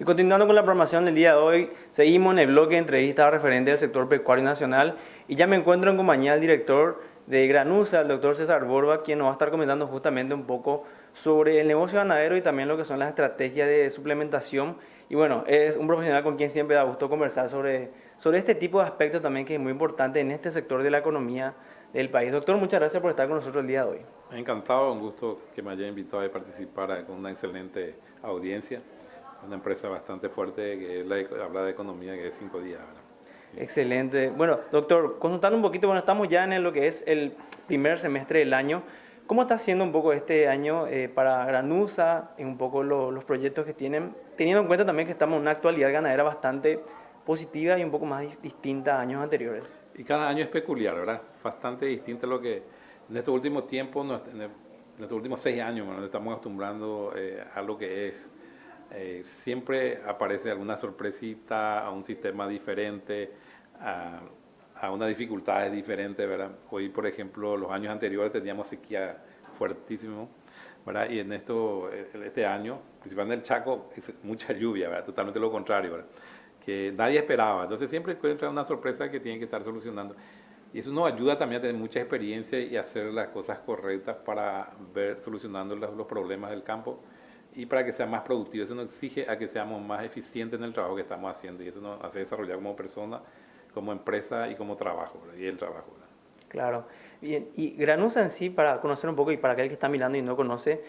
continuando con la programación del día de hoy, seguimos en el bloque de entrevistas referente al sector pecuario nacional y ya me encuentro en compañía del director de Granusa, el doctor César Borba, quien nos va a estar comentando justamente un poco sobre el negocio ganadero y también lo que son las estrategias de suplementación. Y bueno, es un profesional con quien siempre da gusto conversar sobre este tipo de aspectos también que es muy importante en este sector de la economía del país. Doctor, muchas gracias por estar con nosotros el día de hoy. Encantado, un gusto que me haya invitado a participar con una excelente audiencia, una empresa bastante fuerte que habla de economía, que es 5 días, ¿verdad? Excelente. Bueno, doctor, consultando un poquito, bueno, estamos ya en lo que es el primer semestre del año. ¿Cómo está siendo un poco este año para Granusa, en un poco los proyectos que tienen, teniendo en cuenta también que estamos en una actualidad ganadera bastante positiva y un poco más distinta a años anteriores? Y cada año es peculiar, ¿verdad? Bastante distinto a lo que en estos últimos tiempos, en estos últimos 6 años, nos estamos acostumbrando a lo que es. Siempre aparece alguna sorpresita, a un sistema diferente, a unas dificultades diferentes, ¿verdad? Hoy, por ejemplo, los años anteriores teníamos sequía fuertísimo, ¿verdad? Y en este año, principalmente en el Chaco, es mucha lluvia, ¿verdad? Totalmente lo contrario, ¿verdad? Que nadie esperaba. Entonces siempre encuentra una sorpresa que tienen que estar solucionando. Y eso nos ayuda también a tener mucha experiencia y hacer las cosas correctas para ver solucionando los problemas del campo y para que sea más productivo. Eso nos exige a que seamos más eficientes en el trabajo que estamos haciendo y eso nos hace desarrollar como persona, como empresa y como trabajo, ¿verdad? Y el trabajo, ¿verdad? Claro. Bien, y Granusa en sí, para conocer un poco y para aquel que está mirando y no conoce,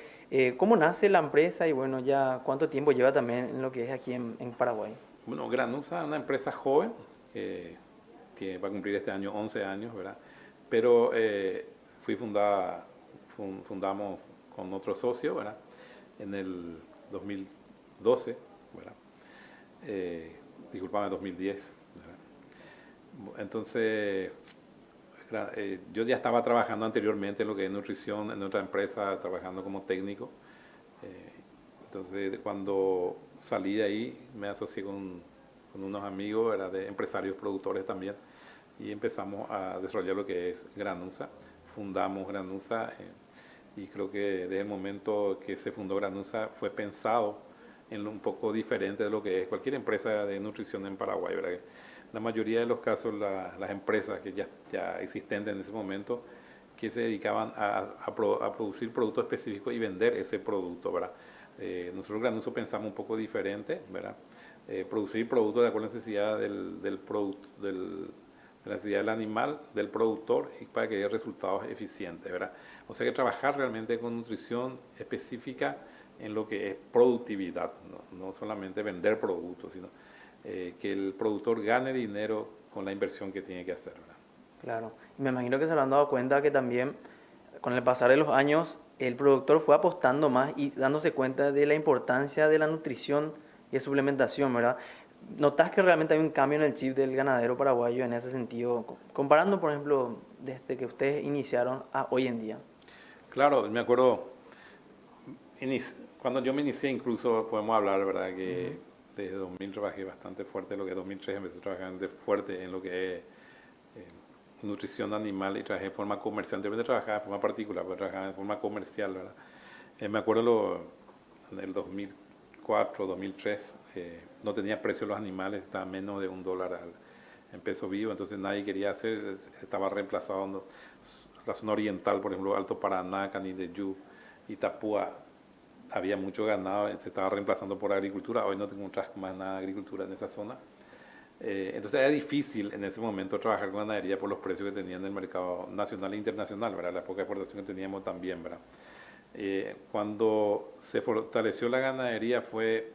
¿cómo nace la empresa y bueno, ya cuánto tiempo lleva también en lo que es aquí en Paraguay? Bueno, Granusa es una empresa joven, que va a cumplir este año 11 años, ¿verdad? Pero fundamos con otro socio, ¿verdad? En el 2012, ¿verdad? Disculpame, 2010, ¿verdad? Entonces, yo ya estaba trabajando anteriormente en lo que es nutrición, en otra empresa, trabajando como técnico. Eh, entonces, cuando salí de ahí, me asocié con unos amigos, ¿verdad? De empresarios productores también, y empezamos a desarrollar lo que es Granusa. Fundamos Granusa y creo que desde el momento que se fundó Granusa fue pensado en un poco diferente de lo que es cualquier empresa de nutrición en Paraguay, ¿verdad? La mayoría de los casos las empresas que ya existentes en ese momento que se dedicaban a producir productos específicos y vender ese producto, ¿verdad? Nosotros Granusa pensamos un poco diferente, ¿verdad? Producir productos de acuerdo a la necesidad del producto, de la necesidad del animal, del productor y para que haya resultados eficientes, ¿verdad? O sea que trabajar realmente con nutrición específica en lo que es productividad, no solamente vender productos, sino que el productor gane dinero con la inversión que tiene que hacer, ¿verdad? Claro. Y me imagino que se habrán dado cuenta que también con el pasar de los años el productor fue apostando más y dándose cuenta de la importancia de la nutrición y de suplementación, ¿verdad? ¿Notas que realmente hay un cambio en el chip del ganadero paraguayo en ese sentido? Comparando, por ejemplo, desde que ustedes iniciaron a hoy en día. Claro, me acuerdo, cuando yo me inicié incluso podemos hablar, ¿verdad? Que desde 2000 trabajé bastante fuerte, lo que es 2003 empecé a trabajar fuerte en lo que es nutrición animal y trabajé de forma comercial. Anteriormente trabajaba de forma particular, pero trabajaba de forma comercial, ¿verdad? Me acuerdo en el 2004, 2003, no tenía precio los animales, estaba menos de $1 en peso vivo, entonces nadie quería hacer, estaba reemplazado en la zona oriental, por ejemplo, Alto Paraná, Canindeyú, Itapúa, había mucho ganado, se estaba reemplazando por agricultura, hoy no tengo más nada de agricultura en esa zona. Entonces era difícil en ese momento trabajar con ganadería por los precios que tenían en el mercado nacional e internacional, ¿verdad? La poca exportación que teníamos también, ¿verdad? Cuando se fortaleció la ganadería fue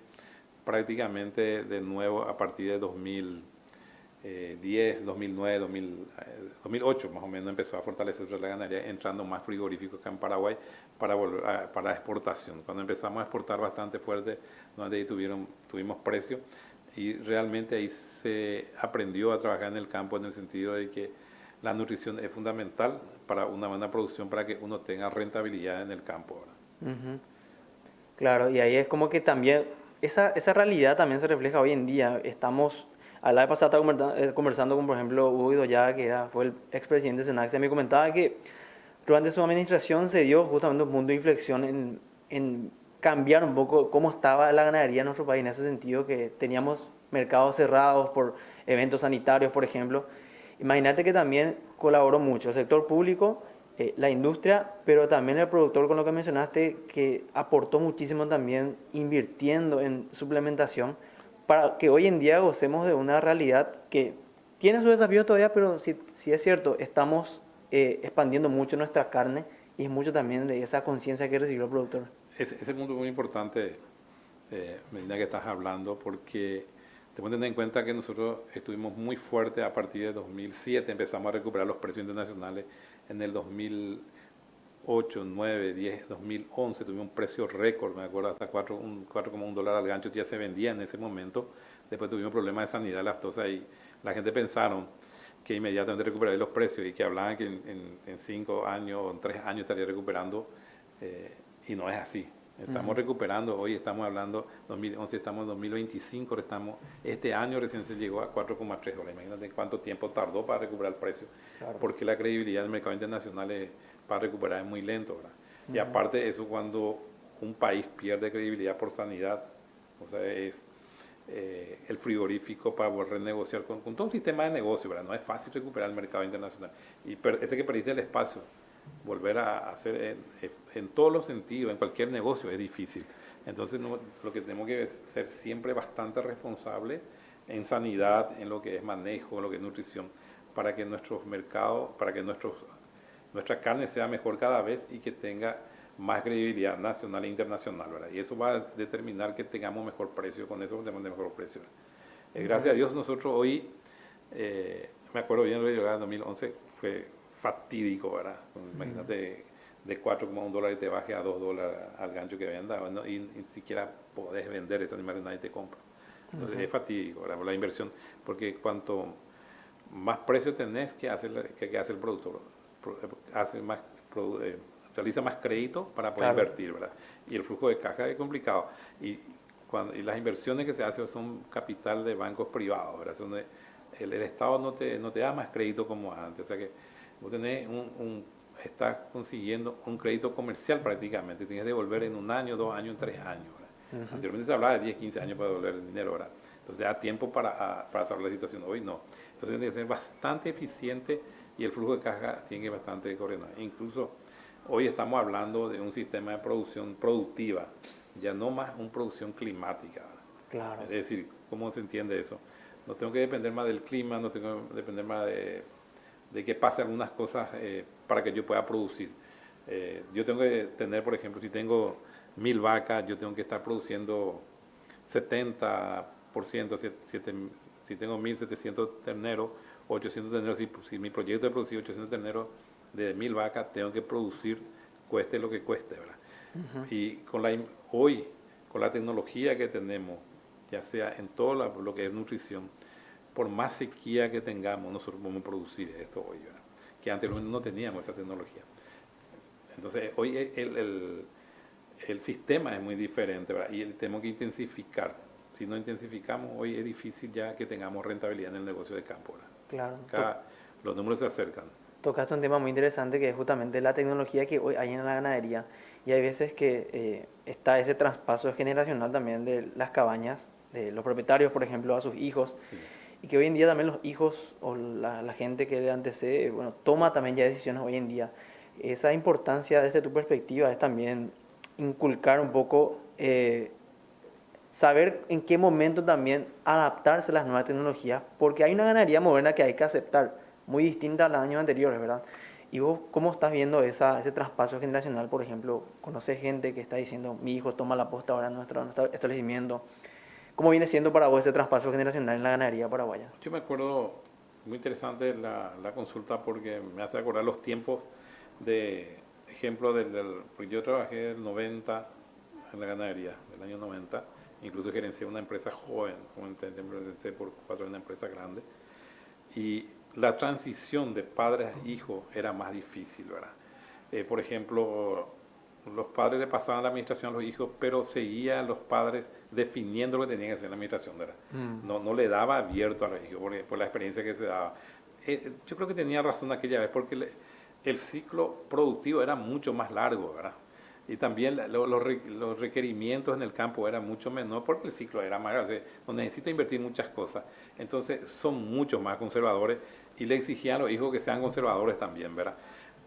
prácticamente de nuevo a partir de 2010, 2009, 2008 más o menos empezó a fortalecerse la ganadería, entrando más frigoríficos acá en Paraguay para exportación. Cuando empezamos a exportar bastante fuerte, donde ahí tuvimos precio y realmente ahí se aprendió a trabajar en el campo en el sentido de que la nutrición es fundamental para una buena producción, para que uno tenga rentabilidad en el campo, ¿verdad? Ujú. Claro, y ahí es como que también esa realidad también se refleja hoy en día. Estamos, a la vez pasada estaba conversando con, por ejemplo, Hugo Idoyaga, que fue el expresidente de Senax, y me comentaba que durante su administración se dio justamente un punto de inflexión en cambiar un poco cómo estaba la ganadería en nuestro país, en ese sentido que teníamos mercados cerrados por eventos sanitarios, por ejemplo. Imagínate que también colaboró mucho el sector público, la industria, pero también el productor, con lo que mencionaste, que aportó muchísimo también invirtiendo en suplementación para que hoy en día gocemos de una realidad que tiene sus desafíos todavía, pero sí es cierto, estamos expandiendo mucho nuestra carne y es mucho también de esa conciencia que recibió el productor. Ese punto es muy importante, Medina, que estás hablando, porque tenemos que tener en cuenta que nosotros estuvimos muy fuertes a partir de 2007, empezamos a recuperar los precios internacionales en el 2008, 9, 10, 2011, tuvimos un precio récord, me acuerdo, hasta 4,1 dólares al gancho ya se vendía en ese momento. Después tuvimos problemas de sanidad lactosa y la gente pensaron que inmediatamente recuperaría los precios y que hablaban que en 5 años o en 3 años estaría recuperando, y no es así. Estamos recuperando, hoy estamos hablando, 2011 estamos en 2025, este año recién se llegó a 4,3 dólares. Imagínate cuánto tiempo tardó para recuperar el precio, claro. Porque la credibilidad del mercado internacional para recuperar es muy lento, ¿verdad? Y aparte de eso, cuando un país pierde credibilidad por sanidad, o sea, es el frigorífico para volver a renegociar con todo un sistema de negocio, ¿verdad? No es fácil recuperar el mercado internacional. Y ese que perdiste el espacio, volver a hacer en todos los sentidos, en cualquier negocio, es difícil. Entonces, lo que tenemos que ser siempre bastante responsables en sanidad, en lo que es manejo, en lo que es nutrición, para que nuestros mercados, para que nuestra carne sea mejor cada vez y que tenga más credibilidad nacional e internacional, ¿verdad? Y eso va a determinar que tengamos mejor precio, con eso tenemos mejor precio. Gracias a Dios nosotros hoy, me acuerdo bien de llegar en 2011, fue fatídico, ¿verdad? Imagínate de 4,1 dólares te baje a 2 dólares al gancho que habían dado, ¿no? Y ni siquiera podés vender ese animal y nadie te compra. Entonces es fatídico, ¿verdad? Por la inversión, porque cuanto más precio tenés que hace el productor, realiza más crédito para poder invertir, ¿verdad? Y el flujo de caja es complicado. Y las inversiones que se hacen son capital de bancos privados, ¿verdad? Donde el Estado no te da más crédito como antes. O sea que vos estás consiguiendo un crédito comercial prácticamente. Tienes que devolver en 1 año, 2 años, en 3 años, ¿verdad? Anteriormente se hablaba de 10, 15 años para devolver el dinero, ¿verdad? Entonces da tiempo para salvar la situación. Hoy no. Entonces tiene que ser bastante eficiente y el flujo de caja tiene que ser bastante coordinado. Incluso hoy estamos hablando de un sistema de producción productiva, ya no más una producción climática, ¿verdad? Claro. Es decir, ¿cómo se entiende eso? No tengo que depender más del clima, no tengo que depender más de que pase algunas cosas para que yo pueda producir. Yo tengo que tener, por ejemplo, si tengo 1000 vacas, yo tengo que estar produciendo 70%, si tengo 1700 terneros, 800 terneros, si mi proyecto es producir 800 terneros de 1000 vacas, tengo que producir, cueste lo que cueste, ¿verdad? Y hoy, con la tecnología que tenemos, ya sea en todo lo que es nutrición, por más sequía que tengamos, nosotros podemos producir esto hoy, ¿verdad? Que antes no teníamos esa tecnología. Entonces, hoy el sistema es muy diferente, ¿verdad? Y tenemos que intensificar. Si no intensificamos, hoy es difícil ya que tengamos rentabilidad en el negocio de campo, ¿verdad? Claro. Los números se acercan. Tocaste un tema muy interesante que es justamente la tecnología que hoy hay en la ganadería, y hay veces que está ese traspaso generacional también de las cabañas, de los propietarios, por ejemplo, a sus hijos, sí. Y que hoy en día también los hijos o la gente que le antecede, bueno, toma también ya decisiones hoy en día. Esa importancia desde tu perspectiva es también inculcar un poco, saber en qué momento también adaptarse a las nuevas tecnologías, porque hay una ganadería moderna que hay que aceptar, muy distinta a los años anteriores, ¿verdad? ¿Y vos cómo estás viendo ese traspaso generacional? Por ejemplo, ¿conoces gente que está diciendo, mi hijo toma la posta ahora en nuestro establecimiento? ¿Cómo viene siendo para vos ese traspaso generacional en la ganadería paraguaya? Yo me acuerdo, muy interesante la consulta, porque me hace acordar los tiempos de ejemplo porque yo trabajé del 90 en la ganadería, del año 90, incluso gerencié una empresa joven, como empecé por 4 en una empresa grande, y la transición de padres a hijos era más difícil, ¿verdad? Por ejemplo, los padres le pasaban la administración a los hijos, pero seguían los padres definiendo lo que tenían que hacer en la administración, ¿verdad? No le daba abierto a los hijos por la experiencia que se daba. Yo creo que tenía razón aquella vez, porque el ciclo productivo era mucho más largo, ¿verdad? Y también los requerimientos en el campo eran mucho menor porque el ciclo era más grande, o sea, no necesita invertir muchas cosas. Entonces son mucho más conservadores y le exigían a los hijos que sean conservadores también, ¿verdad?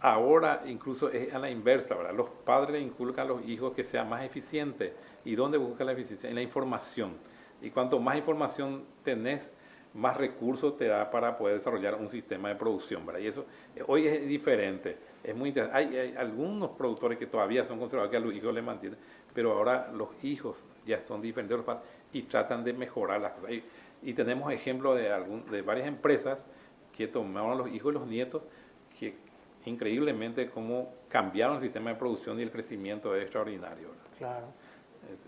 Ahora incluso es a la inversa, ¿verdad? Los padres le inculcan a los hijos que sean más eficientes. ¿Y dónde busca la eficiencia? En la información. Y cuanto más información tenés, más recursos te da para poder desarrollar un sistema de producción, ¿verdad? Y eso hoy es diferente, es muy interesante. Hay algunos productores que todavía son conservadores, que a los hijos les mantienen, pero ahora los hijos ya son diferentes de los padres y tratan de mejorar las cosas. Y tenemos ejemplos de varias empresas que tomaron a los hijos y los nietos, que increíblemente cómo cambiaron el sistema de producción y el crecimiento es extraordinario, ¿verdad? Claro,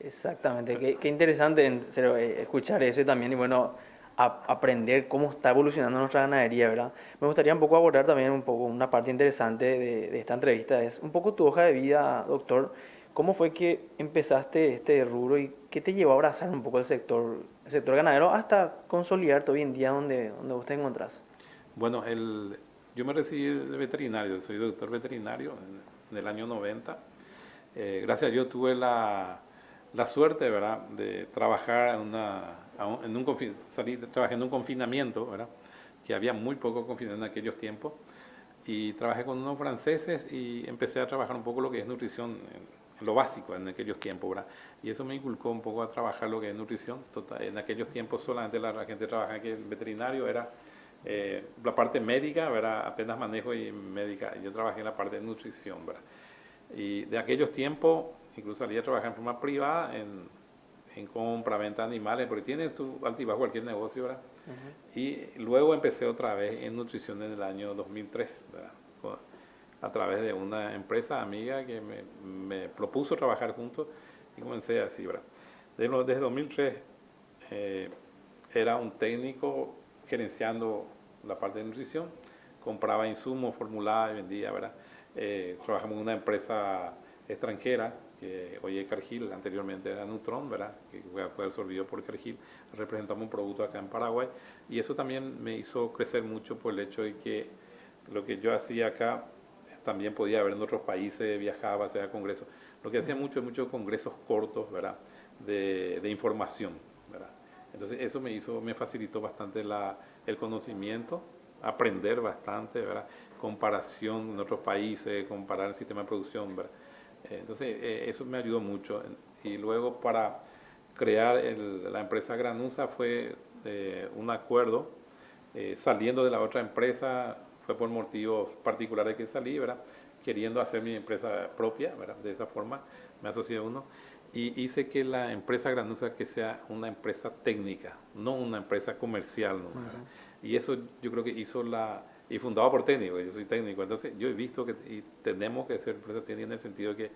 exactamente. Qué interesante en serio, escuchar eso y también, y bueno, aprender cómo está evolucionando nuestra ganadería, ¿verdad? Me gustaría un poco abordar también un poco una parte interesante de esta entrevista, es un poco tu hoja de vida, doctor. ¿Cómo fue que empezaste este rubro y qué te llevó a abrazar un poco el sector ganadero hasta consolidarte hoy en día donde vos te encontrás? Bueno, yo me recibí de veterinario, soy doctor veterinario en el año 90. Gracias a Dios tuve la suerte, ¿verdad?, de trabajar trabajé en un confinamiento, ¿verdad?, que había muy poco confinamiento en aquellos tiempos, y trabajé con unos franceses y empecé a trabajar un poco lo que es nutrición, en lo básico en aquellos tiempos, ¿verdad? Y eso me inculcó un poco a trabajar lo que es nutrición. En aquellos tiempos solamente la gente trabajaba, que el veterinario era la parte médica, ¿verdad? Apenas manejo y médica. Yo trabajé en la parte de nutrición, ¿verdad? Y de aquellos tiempos, incluso salí a trabajar en forma privada, en compra, venta de animales, porque tienes tu altibajo cualquier negocio, ¿verdad? Y luego empecé otra vez en nutrición en el año 2003, ¿verdad? A través de una empresa amiga que me propuso trabajar juntos y comencé así, ¿verdad? Desde 2003 era un técnico gerenciando la parte de nutrición, compraba insumos, formulaba y vendía, ¿verdad? Trabajamos en una empresa extranjera, que hoy es Cargill, anteriormente era Nutron, ¿verdad?, que fue absorbido por Cargill. Representamos un producto acá en Paraguay y eso también me hizo crecer mucho por el hecho de que lo que yo hacía acá también podía ver en otros países, viajaba, hacía congresos. Lo que hacía muchos congresos cortos, ¿verdad?, de información, ¿verdad? Entonces eso me facilitó bastante el conocimiento, aprender bastante, ¿verdad?, comparación en otros países, comparar el sistema de producción, ¿verdad? Entonces eso me ayudó mucho. Y luego para crear la empresa Granusa fue un acuerdo, saliendo de la otra empresa, fue por motivos particulares que salí, ¿verdad?, queriendo hacer mi empresa propia, ¿verdad? De esa forma me asocié a uno y hice que la empresa Granusa que sea una empresa técnica, no una empresa comercial, ¿no? Y eso yo creo que y fundado por técnicos, yo soy técnico, entonces yo he visto que tenemos que ser empresa técnica en el sentido de que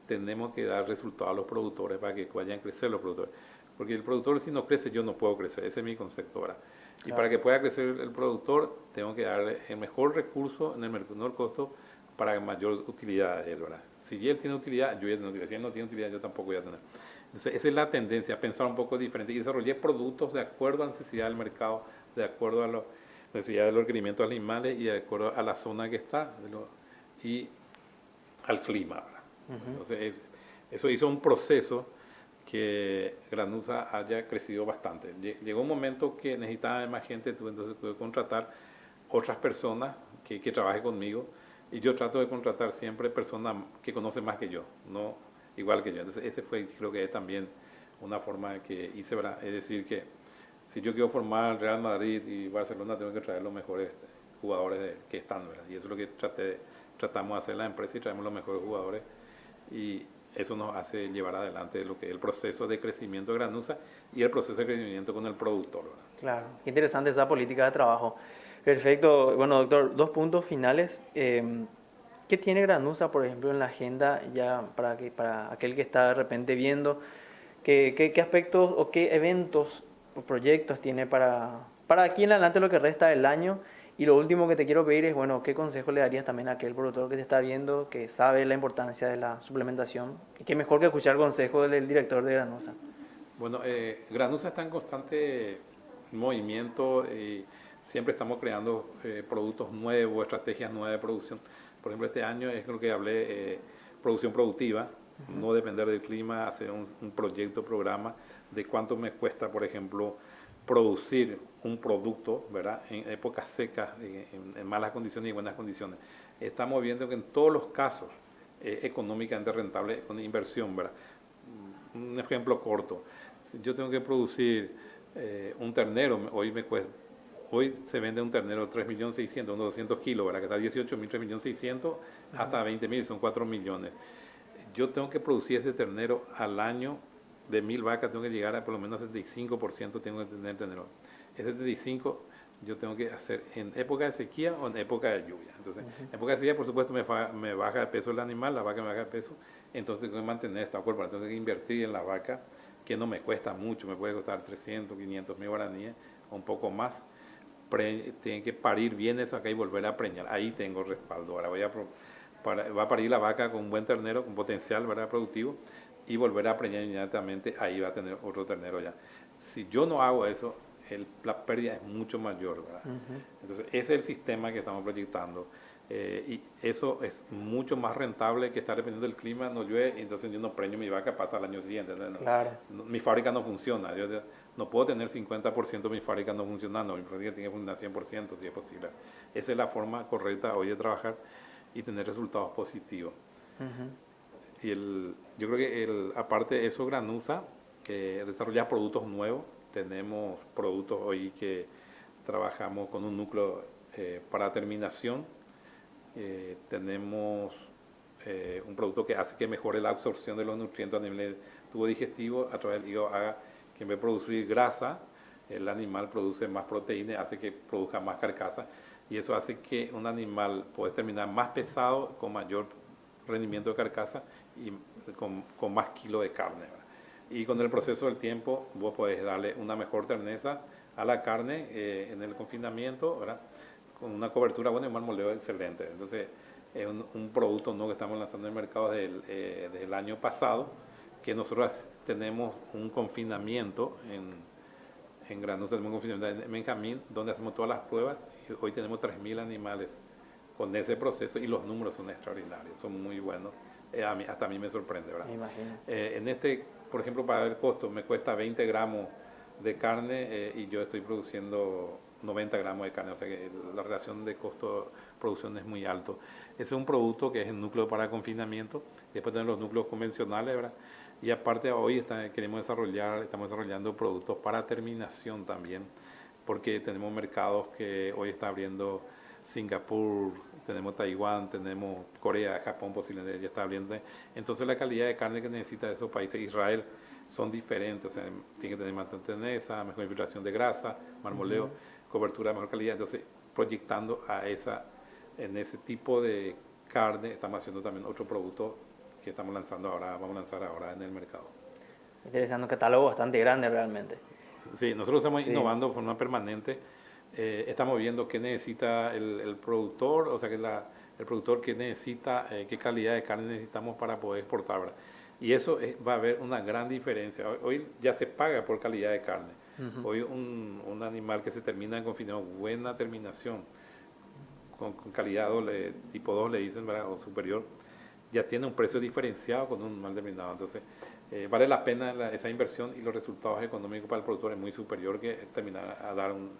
tenemos que dar resultados a los productores para que vayan a crecer los productores. Porque el productor, si no crece, yo no puedo crecer, ese es mi concepto ahora. Y Claro. para que pueda crecer el productor, tengo que darle el mejor recurso en el menor costo para mayor utilidad a él, ¿verdad? Si él tiene utilidad, yo voy a tener utilidad. Si él no tiene utilidad, yo tampoco voy a tener. Entonces, esa es la tendencia, pensar un poco diferente. Y desarrollé productos de acuerdo a la necesidad del mercado, de acuerdo a las necesidades de los requerimientos de los animales y de acuerdo a la zona que está y al clima, ¿verdad? Entonces, eso hizo un proceso que Granusa haya crecido bastante. Llegó un momento que necesitaba más gente, entonces tuve que contratar otras personas que trabajen conmigo y yo trato de contratar siempre personas que conocen más que yo, no igual que yo. Entonces ese fue, creo que es también una forma que hice, ¿verdad? Es decir, que si yo quiero formar Real Madrid y Barcelona, tengo que traer los mejores jugadores que están, ¿verdad? Y eso es lo que tratamos de hacer en la empresa y traemos los mejores jugadores y eso nos hace llevar adelante lo que es el proceso de crecimiento de Granusa y el proceso de crecimiento con el productor, ¿verdad? Claro, qué interesante esa política de trabajo. Perfecto. Bueno, doctor, dos puntos finales. ¿Qué tiene Granusa, por ejemplo, en la agenda ya para aquel que está de repente viendo? ¿Qué aspectos o qué eventos o proyectos tiene para aquí en adelante lo que resta del año? Y lo último que te quiero pedir es, bueno, ¿qué consejo le darías también a aquel productor que te está viendo, que sabe la importancia de la suplementación? Y qué mejor que escuchar consejos del director de Granusa. Bueno, Granusa está en constante movimiento y siempre estamos creando productos nuevos, estrategias nuevas de producción. Por ejemplo, este año es lo que hablé, producción productiva. no depender del clima, hacer un proyecto, programa de cuánto me cuesta, por ejemplo, producir un producto, ¿verdad? En épocas secas, en malas condiciones y buenas condiciones. Estamos viendo que en todos los casos económicamente rentable con inversión, ¿verdad? Un ejemplo corto, si yo tengo que producir un ternero, hoy se vende un ternero 3.600.000, unos 200 kilos, ¿verdad? Que está 18.000, 3.600.000, hasta 20.000, son 4 millones. Yo tengo que producir ese ternero al año de 1.000 vacas, tengo que llegar a por lo menos 75%, tengo que tener ternero. Ese 75% yo tengo que hacer en época de sequía o en época de lluvia. Entonces, en época de sequía, por supuesto, me baja de peso el animal, la vaca me baja de peso, entonces tengo que mantener esta cuerpo, tengo que invertir en la vaca, que no me cuesta mucho, me puede costar 300, 500.000 guaraníes, o un poco más. Tienen que parir bien esa vaca y volver a preñar. Ahí tengo respaldo. Ahora va a parir la vaca con un buen ternero, con potencial, ¿verdad?, productivo, y volver a preñar inmediatamente, ahí va a tener otro ternero ya. Si yo no hago eso, la pérdida es mucho mayor, ¿verdad? Entonces, ese es el sistema que estamos proyectando. Y eso es mucho más rentable que estar dependiendo del clima, no llueve, entonces yo no preño mi vaca, pasa al año siguiente. Claro. Mi fábrica no funciona. Yo no puedo tener 50% de mi fábrica no funcionando, mi fábrica tiene que funcionar 100% si es posible. Esa es la forma correcta hoy de trabajar y tener resultados positivos. Y yo creo que aparte de eso, Granusa desarrolla productos nuevos. Tenemos productos hoy que trabajamos con un núcleo para terminación. Tenemos un producto que hace que mejore la absorción de los nutrientes a nivel del tubo digestivo a través del hígado, haga que en vez de producir grasa, el animal produce más proteína, hace que produzca más carcasa, y eso hace que un animal pueda terminar más pesado, con mayor rendimiento de carcasa y con más kilos de carne, ¿verdad? Y con el proceso del tiempo vos podés darle una mejor terneza a la carne en el confinamiento, ¿verdad?, con una cobertura buena y un marmoleo excelente. Entonces, es un producto nuevo que estamos lanzando en el mercado desde el año pasado, que nosotros tenemos un confinamiento en Granusa, tenemos un confinamiento en Benjamín, donde hacemos todas las pruebas, y hoy tenemos 3.000 animales con ese proceso, y los números son extraordinarios, son muy buenos. Hasta a mí me sorprende, ¿verdad? Me imagino. Por ejemplo, para el costo, me cuesta 20 gramos de carne y yo estoy produciendo 90 gramos de carne, o sea que la relación de costo-producción es muy alto. Ese es un producto que es el núcleo para confinamiento, después tenemos los núcleos convencionales, ¿verdad? Y aparte hoy estamos desarrollando productos para terminación también, porque tenemos mercados que hoy está abriendo Singapur, tenemos Taiwán, tenemos Corea, Japón posiblemente ya está abriendo. Entonces la calidad de carne que necesita esos países, Israel, son diferentes, o sea, tiene que tener más tenesa, mejor infiltración de grasa, marmoleo, cobertura de mejor calidad. Entonces, proyectando en ese tipo de carne, estamos haciendo también otro producto que vamos a lanzar ahora en el mercado. Interesante, un catálogo bastante grande realmente. Sí, nosotros estamos innovando de forma permanente. Estamos viendo qué necesita el productor, o sea, el productor qué necesita, qué calidad de carne necesitamos para poder exportar, ¿verdad? Y eso va a haber una gran diferencia. Hoy ya se paga por calidad de carne. Hoy un animal que se termina en confinamiento, buena terminación, con calidad tipo 2 le dicen, ¿verdad?, o superior, ya tiene un precio diferenciado con un mal terminado. Entonces, vale la pena esa inversión, y los resultados económicos para el productor es muy superior que terminar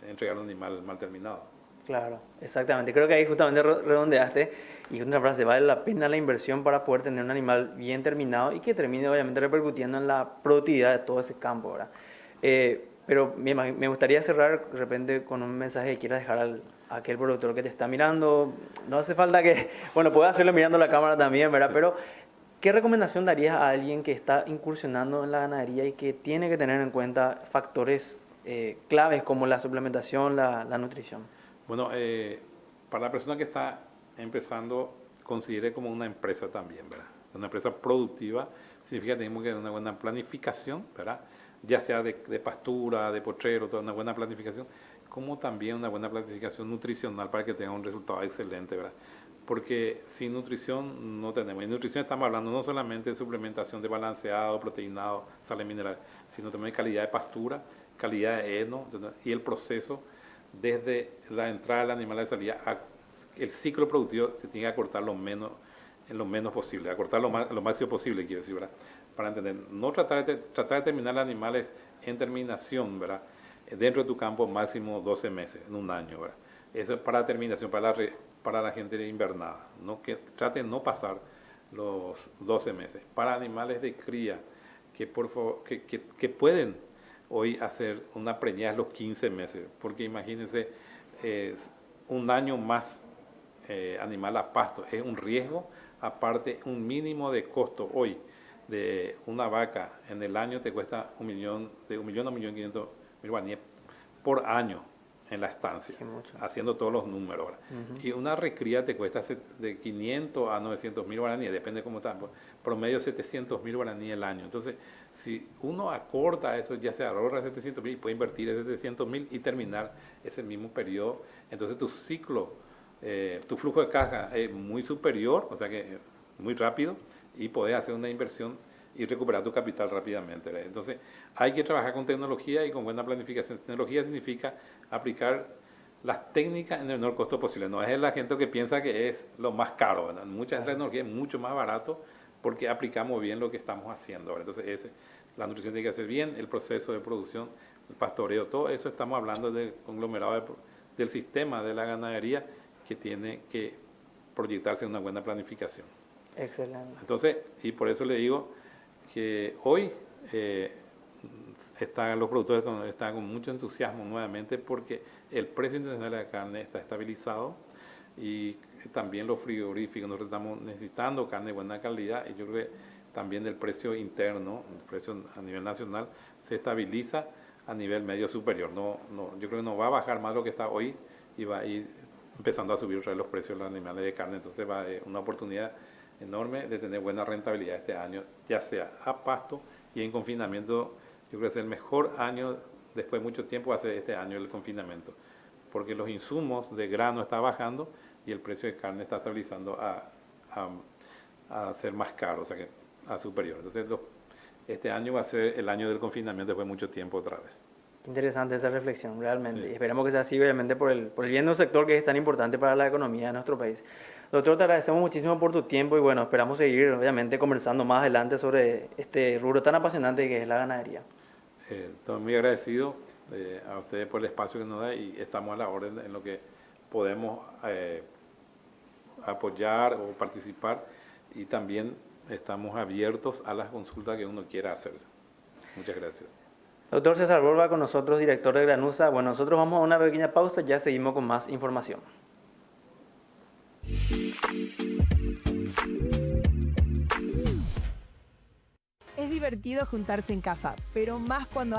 entregar un animal mal terminado. Claro, exactamente. Creo que ahí justamente redondeaste, y una frase: vale la pena la inversión para poder tener un animal bien terminado y que termine obviamente repercutiendo en la productividad de todo ese campo, ¿verdad? Pero me gustaría cerrar de repente con un mensaje que quieras dejar a aquel productor que te está mirando. No hace falta que, bueno, puedes hacerlo mirando la cámara también, ¿verdad? Sí. Pero ¿qué recomendación darías a alguien que está incursionando en la ganadería y que tiene que tener en cuenta factores claves como la suplementación, la nutrición? Bueno, para la persona que está empezando, considere como una empresa también, ¿verdad? Una empresa productiva significa que tenemos que tener una buena planificación, ¿verdad? Ya sea de pastura, de potrero, toda una buena planificación, como también una buena planificación nutricional para que tenga un resultado excelente, ¿verdad? Porque sin nutrición no tenemos. En nutrición estamos hablando no solamente de suplementación de balanceado, proteinado, sales minerales, sino también de calidad de pastura, calidad de heno y el proceso desde la entrada del animal a la salida. El ciclo productivo se tiene que acortar lo menos en lo menos posible, acortar lo máximo posible, quiero decir, ¿verdad? Para entender, no tratar de terminar animales en terminación, ¿verdad? Dentro de tu campo máximo 12 meses, en un año, ¿verdad? Eso es para terminación, para la gente de invernada, ¿no? Que trate de no pasar los 12 meses. Para animales de cría, que por favor, que pueden hoy hacer una preñada a los 15 meses, porque imagínense, un año más animal a pasto es un riesgo, aparte un mínimo de costo hoy de una vaca en el año te cuesta de 1 millón a 1.500.000 guaraníes por año en la estancia, haciendo todos los números. Y una recría te cuesta de 500 a 900.000 guaraníes, depende cómo está, promedio 700.000 guaraníes el año. Entonces, si uno acorta eso, ya se ahorra 700.000 y puede invertir esos 700.000 y terminar ese mismo periodo, entonces tu ciclo, tu flujo de caja es muy superior, o sea que muy rápido, y podés hacer una inversión y recuperar tu capital rápidamente, ¿verdad? Entonces, hay que trabajar con tecnología y con buena planificación. Tecnología significa aplicar las técnicas en el menor costo posible. No es la gente que piensa que es lo más caro, ¿verdad? Muchas de las tecnologías es mucho más barato porque aplicamos bien lo que estamos haciendo, ¿verdad? Entonces, la nutrición tiene que hacer bien, el proceso de producción, el pastoreo, todo eso estamos hablando del conglomerado del sistema de la ganadería que tiene que proyectarse en una buena planificación. Excelente. Entonces, y por eso le digo que hoy los productores están con mucho entusiasmo nuevamente porque el precio internacional de la carne está estabilizado y también los frigoríficos, nosotros estamos necesitando carne de buena calidad y yo creo que también el precio interno, el precio a nivel nacional se estabiliza a nivel medio superior. Yo creo que no va a bajar más lo que está hoy y va a ir empezando a subir otra vez los precios de los animales de carne, entonces va a ser una oportunidad enorme de tener buena rentabilidad este año, ya sea a pasto y en confinamiento. Yo creo que es el mejor año, después de mucho tiempo, va a ser este año el confinamiento, porque los insumos de grano están bajando y el precio de carne está estabilizando a ser más caro, o sea que a superior. Entonces este año va a ser el año del confinamiento después de mucho tiempo otra vez. Interesante esa reflexión, realmente. Sí. Y esperamos que sea así, obviamente, por el bien de un sector que es tan importante para la economía de nuestro país. Doctor, te agradecemos muchísimo por tu tiempo y bueno, esperamos seguir, obviamente, conversando más adelante sobre este rubro tan apasionante que es la ganadería. Estoy muy agradecido a ustedes por el espacio que nos da y estamos a la orden en lo que podemos apoyar o participar y también estamos abiertos a las consultas que uno quiera hacerse. Muchas gracias. Doctor César Borba con nosotros, director de Granusa. Bueno, nosotros vamos a una pequeña pausa, ya seguimos con más información. Es divertido juntarse en casa, pero más cuando